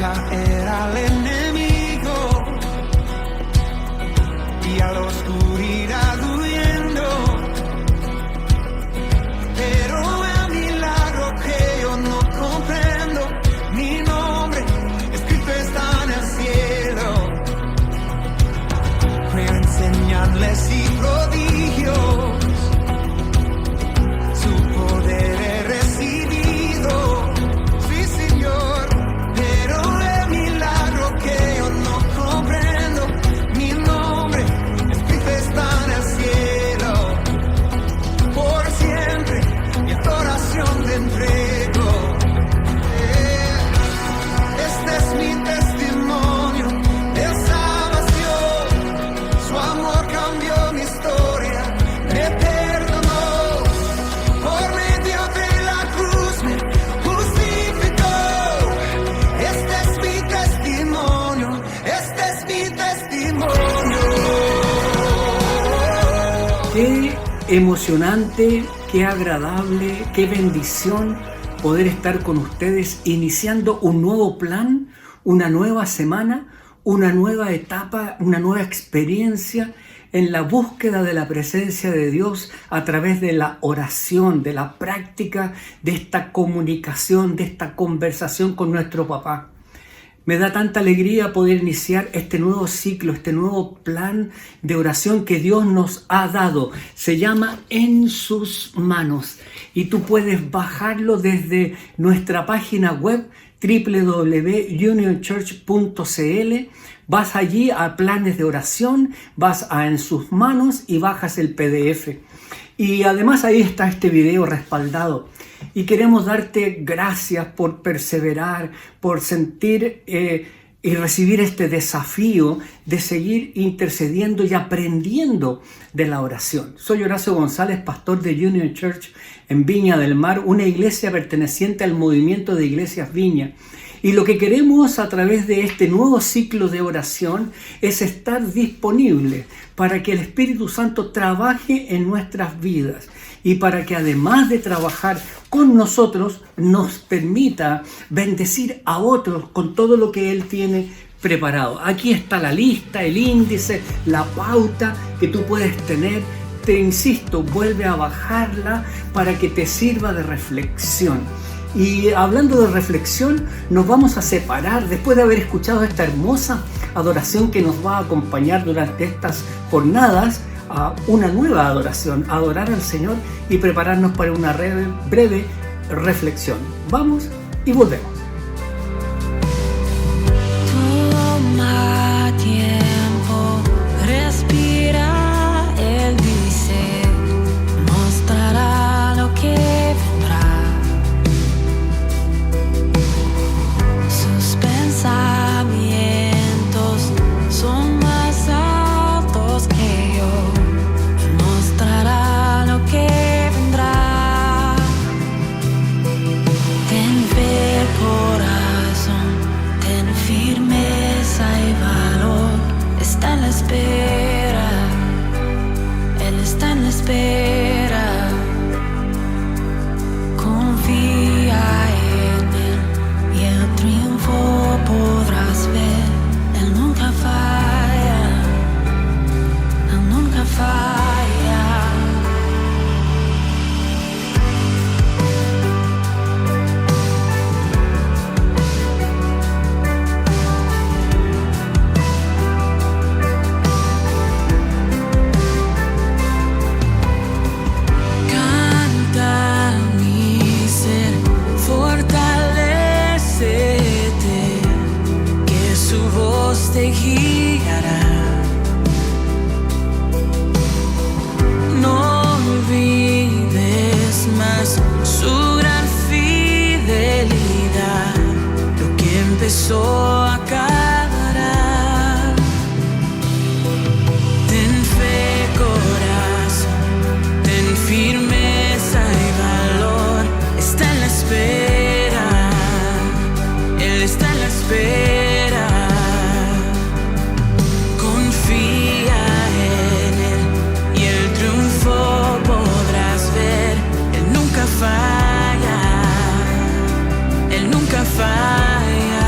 caer al enemigo y a la oscuridad huyendo. Pero el milagro que yo no comprendo, mi nombre escrito está en el cielo. Creo en señales y prodigios, su poder he recibido. Sí, Señor, pero el milagro que yo no comprendo, mi nombre escrito está en el cielo. Por siempre mi adoración te entrego. Este es mi testimonio de salvación. Su amor cambió mi historia, me perdonó. Por medio de la cruz me justificó. Este es mi testimonio, este es mi testimonio. Qué emocionante, qué agradable, qué bendición poder estar con ustedes iniciando un nuevo plan, una nueva semana, una nueva etapa, una nueva experiencia en la búsqueda de la presencia de Dios a través de la oración, de la práctica de esta comunicación, de esta conversación con nuestro papá. Me da tanta alegría poder iniciar este nuevo ciclo, este nuevo plan de oración que Dios nos ha dado. Se llama En sus manos y tú puedes bajarlo desde nuestra página web www.unionchurch.cl. Vas allí a planes de oración, vas a En sus manos y bajas el PDF. Y además ahí está este video respaldado. Y queremos darte gracias por perseverar, por sentir y recibir este desafío de seguir intercediendo y aprendiendo de la oración. Soy Horacio González, pastor de Union Church en Viña del Mar, una iglesia perteneciente al movimiento de Iglesias Viña. Y lo que queremos a través de este nuevo ciclo de oración es estar disponible para que el Espíritu Santo trabaje en nuestras vidas y para que además de trabajar con nosotros nos permita bendecir a otros con todo lo que Él tiene preparado. Aquí está la lista, el índice, la pauta que tú puedes tener. Te insisto, vuelve a bajarla para que te sirva de reflexión. Y hablando de reflexión, nos vamos a separar después de haber escuchado esta hermosa adoración que nos va a acompañar durante estas jornadas a una nueva adoración, adorar al Señor y prepararnos para una breve reflexión. Vamos y volvemos. Toma tiempo, respira, Él dice, mostrará lo que vendrá. Sus pensamientos son más altos que yo, mostrará lo que vendrá. Ten fe, corazón, ten firmeza y valor. Está en la espera, Él está en la espera. Confía en Él y el triunfo podrás ver. Él nunca falla, Él nunca falla. Canta mi ser, fortalécete, que su voz te guiará. No olvides más su gran fidelidad, lo que empezó acabará. Ten fe, corazón, ten firmeza y valor. Está en la espera, Él está en la espera. Confía en Él y el triunfo podrás ver. Él nunca falla, Él nunca falla.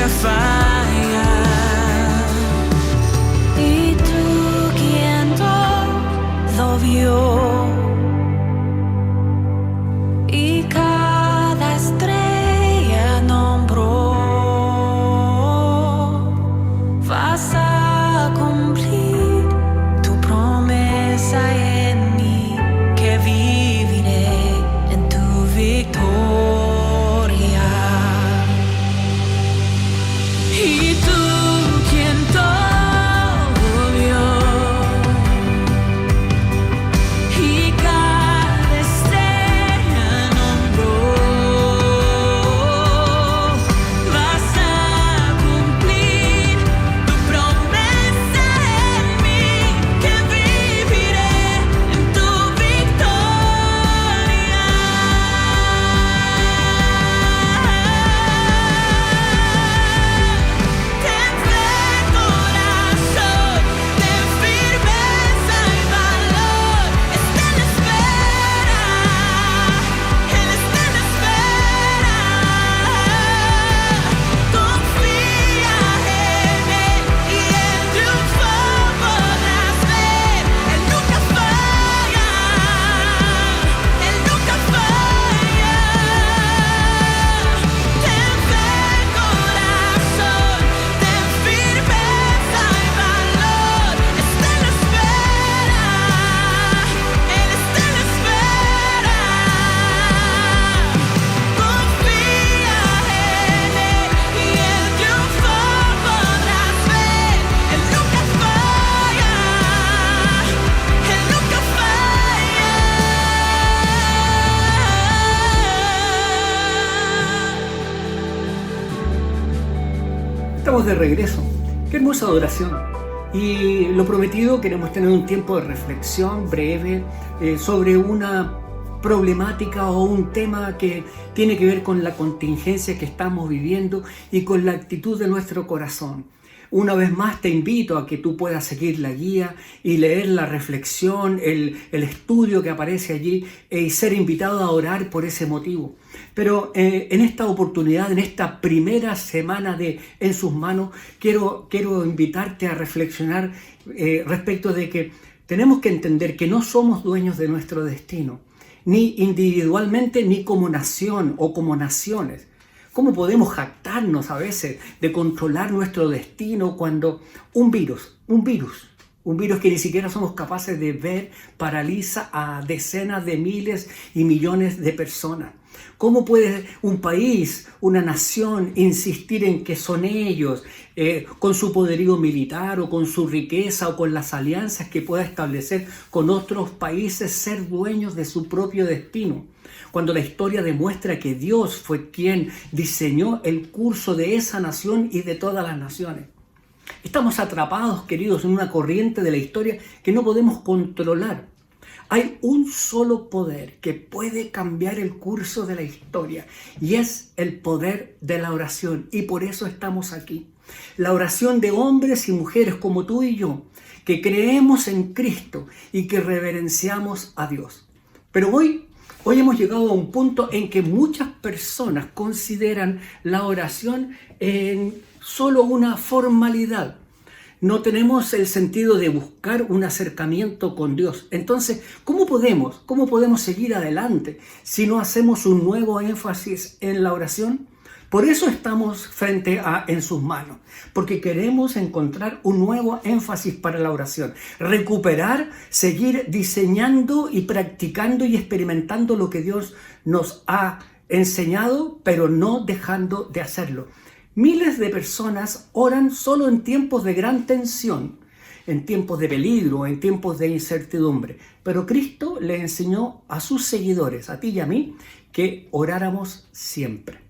nunca falla. Y tú quien todo vio y cada estrella nombró, vas a cumplir tu promesa en mí, que viviré en tu victoria. Y tú quien todo vio y cada estrella nombró, vas a cumplir tu promesa en mí, que viviré en tu victoria. Ten fe, corazón, ten firmeza y valor. Está en espera, Él está en espera. Confía en Él y el triunfo podrás ver. Él nunca falla, Él nunca falla. Ten fe, corazón, ten firmeza y valor. Está en espera, Él está en espera. Confía en Él y el triunfo podrás ver. Él nunca falla, Él nunca falla. Estamos de regreso. Qué hermosa adoración. Y lo prometido, queremos tener un tiempo de reflexión breve sobre una problemática o un tema que tiene que ver con la contingencia que estamos viviendo y con la actitud de nuestro corazón. Una vez más te invito a que tú puedas seguir la guía y leer la reflexión, el estudio que aparece allí y ser invitado a orar por ese motivo. Pero en esta oportunidad, en esta primera semana de En sus manos, quiero invitarte a reflexionar respecto de que tenemos que entender que no somos dueños de nuestro destino, ni individualmente ni como nación o como naciones. ¿Cómo podemos jactarnos a veces de controlar nuestro destino cuando un virus que ni siquiera somos capaces de ver paraliza a decenas de miles y millones de personas? ¿Cómo puede un país, una nación, insistir en que son ellos, con su poderío militar o con su riqueza o con las alianzas que pueda establecer con otros países, ser dueños de su propio destino? Cuando la historia demuestra que Dios fue quien diseñó el curso de esa nación y de todas las naciones. Estamos atrapados, queridos, en una corriente de la historia que no podemos controlar. Hay un solo poder que puede cambiar el curso de la historia y es el poder de la oración, y por eso estamos aquí. La oración de hombres y mujeres como tú y yo, que creemos en Cristo y que reverenciamos a Dios. Pero hoy hemos llegado a un punto en que muchas personas consideran la oración en solo una formalidad. No tenemos el sentido de buscar un acercamiento con Dios. Entonces, ¿cómo podemos seguir adelante si no hacemos un nuevo énfasis en la oración? Por eso estamos frente a En sus manos, porque queremos encontrar un nuevo énfasis para la oración, recuperar, seguir diseñando y practicando y experimentando lo que Dios nos ha enseñado, pero no dejando de hacerlo. Miles de personas oran solo en tiempos de gran tensión, en tiempos de peligro, en tiempos de incertidumbre. Pero Cristo le enseñó a sus seguidores, a ti y a mí, que oráramos siempre.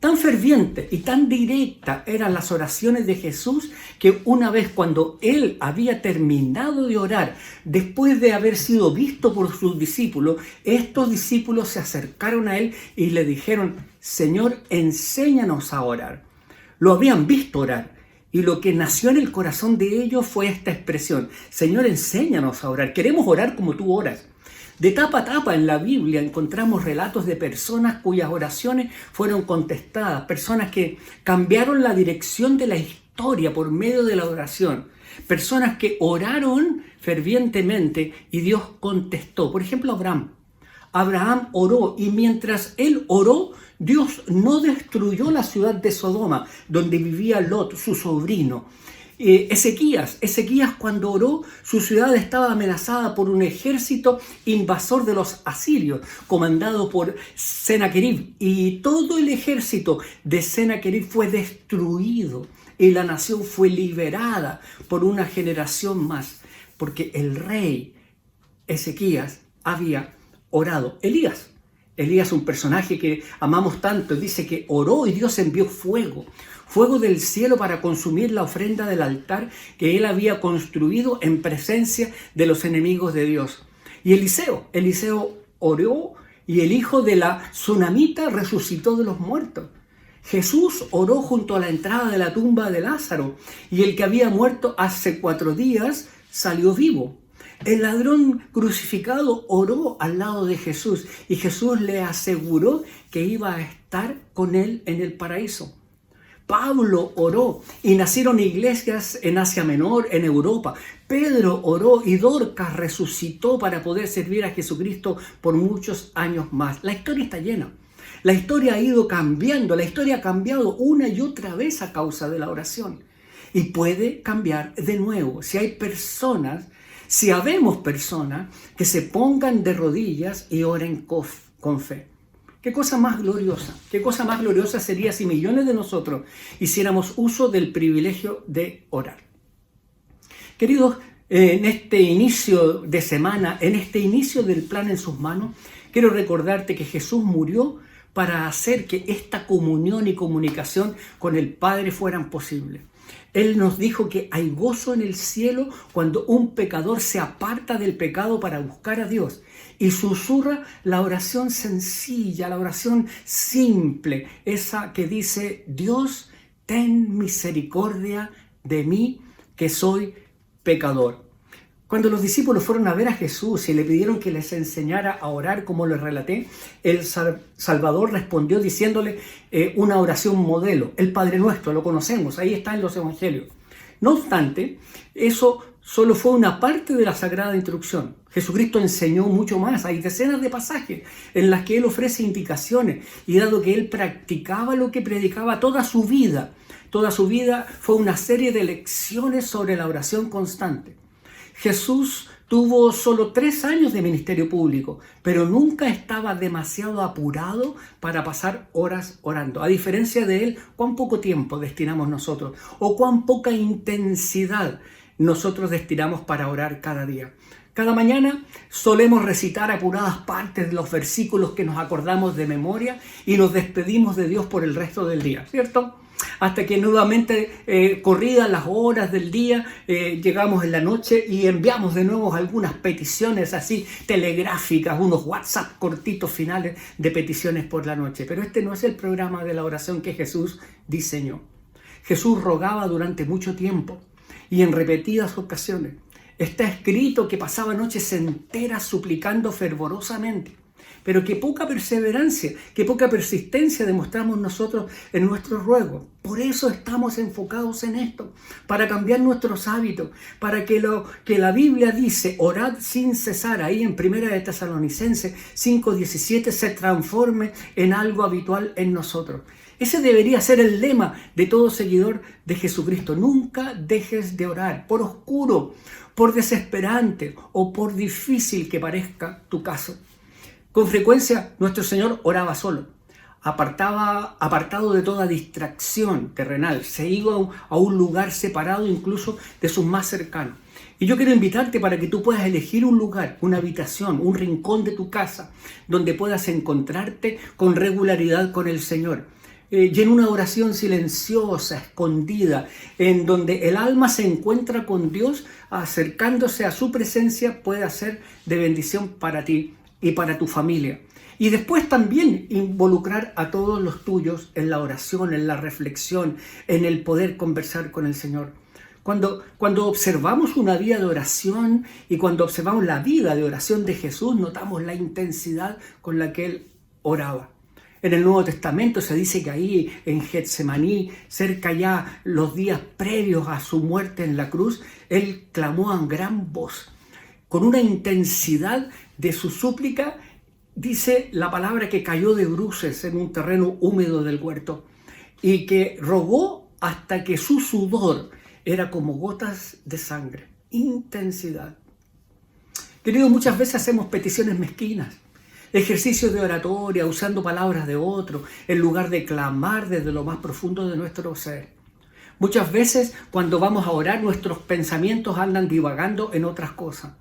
Tan ferviente y tan directa eran las oraciones de Jesús que una vez cuando Él había terminado de orar, después de haber sido visto por sus discípulos, estos discípulos se acercaron a Él y le dijeron: Señor, enséñanos a orar. Lo habían visto orar y lo que nació en el corazón de ellos fue esta expresión: Señor, enséñanos a orar. Queremos orar como tú oras. De tapa a tapa en la Biblia encontramos relatos de personas cuyas oraciones fueron contestadas, personas que cambiaron la dirección de la historia por medio de la oración, personas que oraron fervientemente y Dios contestó. Por ejemplo, Abraham. Abraham oró y mientras él oró, Dios no destruyó la ciudad de Sodoma, donde vivía Lot, su sobrino. Ezequías cuando oró, su ciudad estaba amenazada por un ejército invasor de los asirios, comandado por Sennacherib, y todo el ejército de Sennacherib fue destruido y la nación fue liberada por una generación más, porque el rey Ezequías había orado. Elías, un personaje que amamos tanto, dice que oró y Dios envió fuego del cielo para consumir la ofrenda del altar que él había construido en presencia de los enemigos de Dios. Y Eliseo oró y el hijo de la tsunamita resucitó de los muertos. Jesús oró junto a la entrada de la tumba de Lázaro y el que había muerto hace 4 días salió vivo. El ladrón crucificado oró al lado de Jesús y Jesús le aseguró que iba a estar con él en el paraíso. Pablo oró y nacieron iglesias en Asia Menor, en Europa. Pedro oró y Dorcas resucitó para poder servir a Jesucristo por muchos años más. La historia está llena. La historia ha ido cambiando, la historia ha cambiado una y otra vez a causa de la oración. Y puede cambiar de nuevo si habemos personas que se pongan de rodillas y oren con fe. ¿Qué cosa más gloriosa sería si millones de nosotros hiciéramos uso del privilegio de orar? Queridos, en este inicio de semana, en este inicio del plan en sus manos, quiero recordarte que Jesús murió para hacer que esta comunión y comunicación con el Padre fueran posibles. Él nos dijo que hay gozo en el cielo cuando un pecador se aparta del pecado para buscar a Dios y susurra la oración sencilla, la oración simple, esa que dice: Dios, ten misericordia de mí, que soy pecador. Cuando los discípulos fueron a ver a Jesús y le pidieron que les enseñara a orar como les relaté, el Salvador respondió diciéndole una oración modelo, el Padre Nuestro, lo conocemos, ahí está en los Evangelios. No obstante, eso solo fue una parte de la Sagrada Instrucción. Jesucristo enseñó mucho más, hay decenas de pasajes en las que Él ofrece indicaciones y dado que Él practicaba lo que predicaba toda su vida fue una serie de lecciones sobre la oración constante. Jesús tuvo solo 3 años de ministerio público, pero nunca estaba demasiado apurado para pasar horas orando. A diferencia de él, cuán poco tiempo destinamos nosotros o cuán poca intensidad nosotros destinamos para orar cada día. Cada mañana solemos recitar apuradas partes de los versículos que nos acordamos de memoria y nos despedimos de Dios por el resto del día, ¿cierto? Hasta que nuevamente, corridas las horas del día, llegamos en la noche y enviamos de nuevo algunas peticiones así telegráficas, unos WhatsApp cortitos finales de peticiones por la noche. Pero este no es el programa de la oración que Jesús diseñó. Jesús rogaba durante mucho tiempo y en repetidas ocasiones. Está escrito que pasaba noches enteras suplicando fervorosamente. Pero qué poca perseverancia, qué poca persistencia demostramos nosotros en nuestros ruegos. Por eso estamos enfocados en esto, para cambiar nuestros hábitos, para que lo que la Biblia dice, orad sin cesar, ahí en 1 de Tesalonicenses 5:17, se transforme en algo habitual en nosotros. Ese debería ser el lema de todo seguidor de Jesucristo. Nunca dejes de orar, por oscuro, por desesperante o por difícil que parezca tu caso. Con frecuencia nuestro Señor oraba solo, apartado de toda distracción terrenal, se iba a un lugar separado incluso de sus más cercanos. Y yo quiero invitarte para que tú puedas elegir un lugar, una habitación, un rincón de tu casa, donde puedas encontrarte con regularidad con el Señor. Y en una oración silenciosa, escondida, en donde el alma se encuentra con Dios, acercándose a su presencia, puede ser de bendición para ti y para tu familia. Y después también involucrar a todos los tuyos en la oración, en la reflexión, en el poder conversar con el Señor. Cuando observamos una vida de oración y cuando observamos la vida de oración de Jesús, notamos la intensidad con la que Él oraba. En el Nuevo Testamento se dice que ahí en Getsemaní, cerca ya los días previos a su muerte en la cruz, Él clamó a gran voz, con una intensidad de su súplica. Dice la palabra que cayó de bruces en un terreno húmedo del huerto y que rogó hasta que su sudor era como gotas de sangre. Intensidad. Querido, muchas veces hacemos peticiones mezquinas, ejercicios de oratoria, usando palabras de otro, en lugar de clamar desde lo más profundo de nuestro ser. Muchas veces cuando vamos a orar, nuestros pensamientos andan divagando en otras cosas.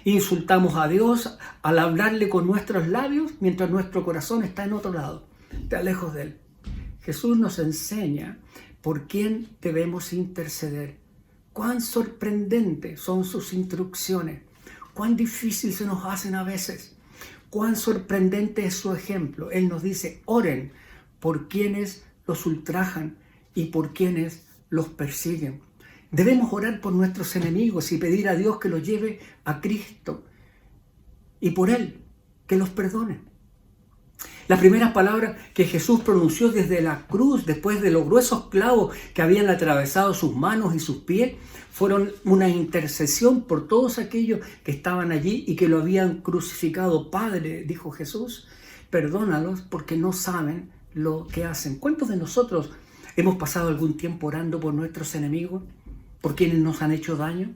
Insultamos a Dios al hablarle con nuestros labios, mientras nuestro corazón está en otro lado, está lejos de Él. Jesús nos enseña por quién debemos interceder. Cuán sorprendentes son sus instrucciones, cuán difícil se nos hacen a veces, cuán sorprendente es su ejemplo. Él nos dice, oren por quienes los ultrajan y por quienes los persiguen. Debemos orar por nuestros enemigos y pedir a Dios que los lleve a Cristo y por Él, que los perdone. Las primeras palabras que Jesús pronunció desde la cruz, después de los gruesos clavos que habían atravesado sus manos y sus pies, fueron una intercesión por todos aquellos que estaban allí y que lo habían crucificado. Padre, dijo Jesús, perdónalos porque no saben lo que hacen. ¿Cuántos de nosotros hemos pasado algún tiempo orando por nuestros enemigos, por quienes nos han hecho daño?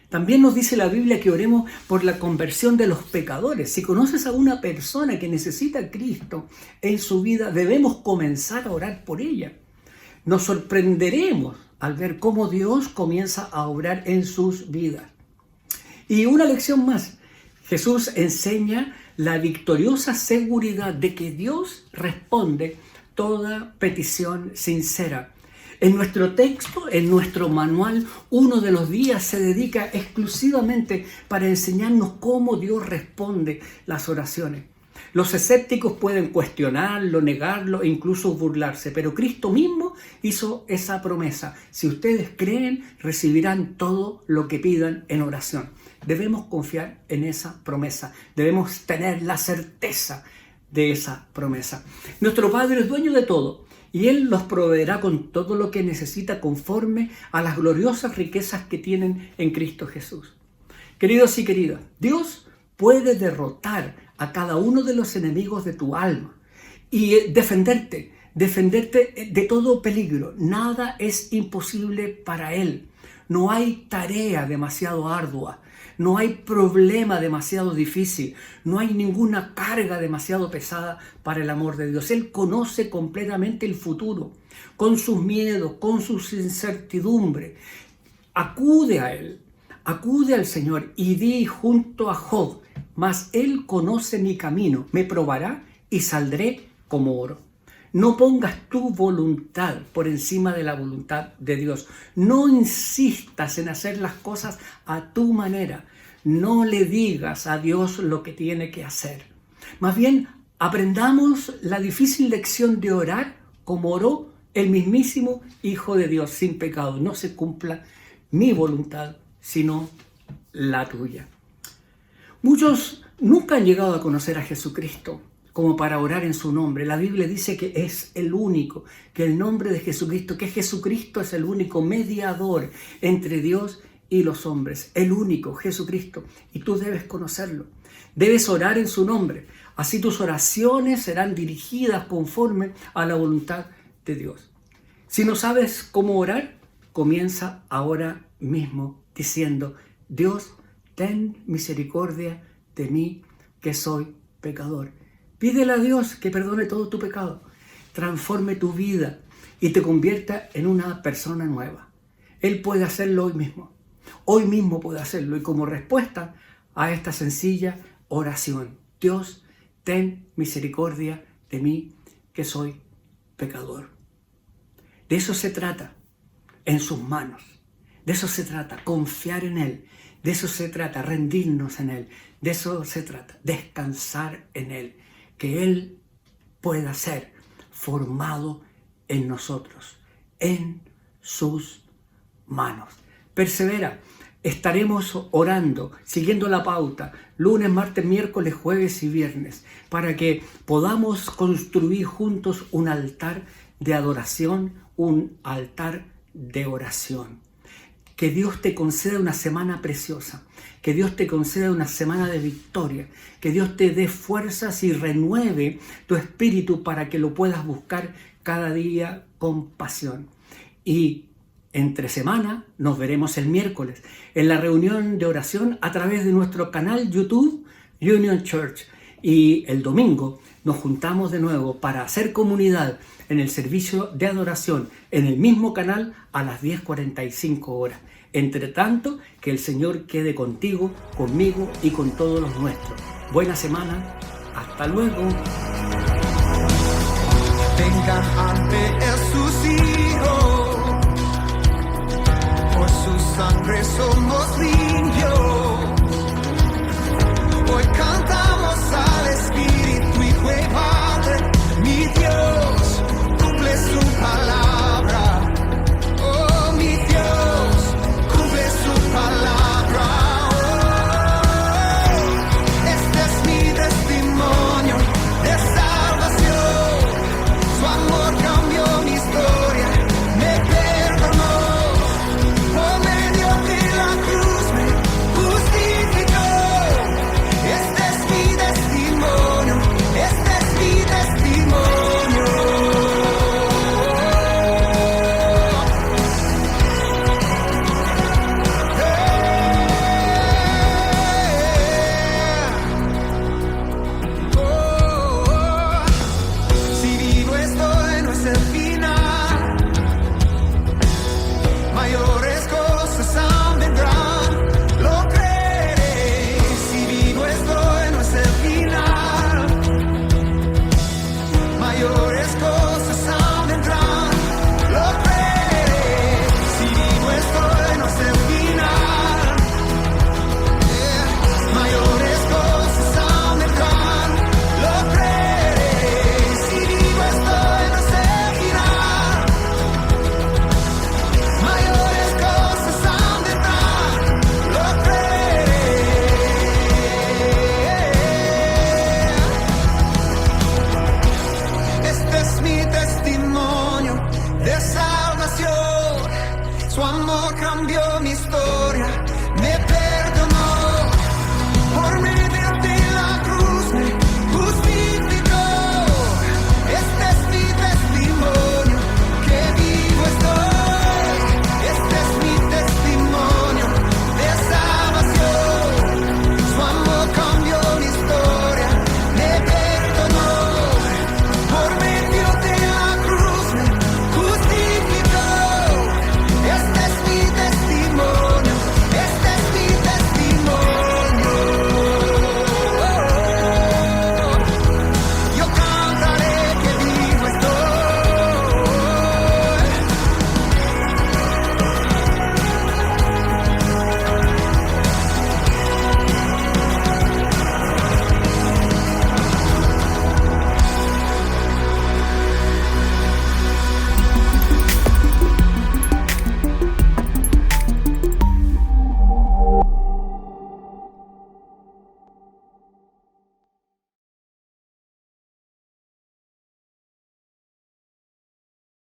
También nos dice la Biblia que oremos por la conversión de los pecadores. Si conoces a una persona que necesita a Cristo en su vida, debemos comenzar a orar por ella. Nos sorprenderemos al ver cómo Dios comienza a obrar en sus vidas. Y una lección más. Jesús enseña la victoriosa seguridad de que Dios responde toda petición sincera. En nuestro texto, en nuestro manual, uno de los días se dedica exclusivamente para enseñarnos cómo Dios responde las oraciones. Los escépticos pueden cuestionarlo, negarlo e incluso burlarse, pero Cristo mismo hizo esa promesa. Si ustedes creen, recibirán todo lo que pidan en oración. Debemos confiar en esa promesa. Debemos tener la certeza de esa promesa. Nuestro Padre es dueño de todo. Y Él los proveerá con todo lo que necesita conforme a las gloriosas riquezas que tienen en Cristo Jesús. Queridos y queridas, Dios puede derrotar a cada uno de los enemigos de tu alma y defenderte de todo peligro. Nada es imposible para Él. No hay tarea demasiado ardua. No hay problema demasiado difícil, no hay ninguna carga demasiado pesada para el amor de Dios. Él conoce completamente el futuro, con sus miedos, con sus incertidumbres. Acude a Él, acude al Señor y di junto a Job, mas Él conoce mi camino, me probará y saldré como oro. No pongas tu voluntad por encima de la voluntad de Dios. No insistas en hacer las cosas a tu manera. No le digas a Dios lo que tiene que hacer. Más bien, aprendamos la difícil lección de orar como oró el mismísimo Hijo de Dios sin pecado. No se cumpla mi voluntad, sino la tuya. Muchos nunca han llegado a conocer a Jesucristo como para orar en su nombre. La Biblia dice que es el único, que el nombre de Jesucristo, que Jesucristo es el único mediador entre Dios y los hombres, el único, Jesucristo, y tú debes conocerlo. Debes orar en su nombre, así tus oraciones serán dirigidas conforme a la voluntad de Dios. Si no sabes cómo orar, comienza ahora mismo diciendo, Dios, ten misericordia de mí, que soy pecador. Pídele a Dios que perdone todo tu pecado, transforme tu vida y te convierta en una persona nueva. Él puede hacerlo hoy mismo puede hacerlo. Y como respuesta a esta sencilla oración, Dios, ten misericordia de mí, que soy pecador. De eso se trata, en sus manos. De eso se trata, confiar en Él. De eso se trata, rendirnos en Él. De eso se trata, descansar en Él. Que Él pueda ser formado en nosotros, en sus manos. Persevera. Estaremos orando, siguiendo la pauta, lunes, martes, miércoles, jueves y viernes, para que podamos construir juntos un altar de adoración, un altar de oración. Que Dios te conceda una semana preciosa, que Dios te conceda una semana de victoria, que Dios te dé fuerzas y renueve tu espíritu para que lo puedas buscar cada día con pasión. Y entre semana nos veremos el miércoles en la reunión de oración a través de nuestro canal YouTube Union Church. Y el domingo nos juntamos de nuevo para hacer comunidad en el servicio de adoración en el mismo canal a las 10:45 horas. Entre tanto, que el Señor quede contigo, conmigo y con todos los nuestros. Buena semana. Hasta luego. Vengan ante sus hijos, por su sangre somos limpios.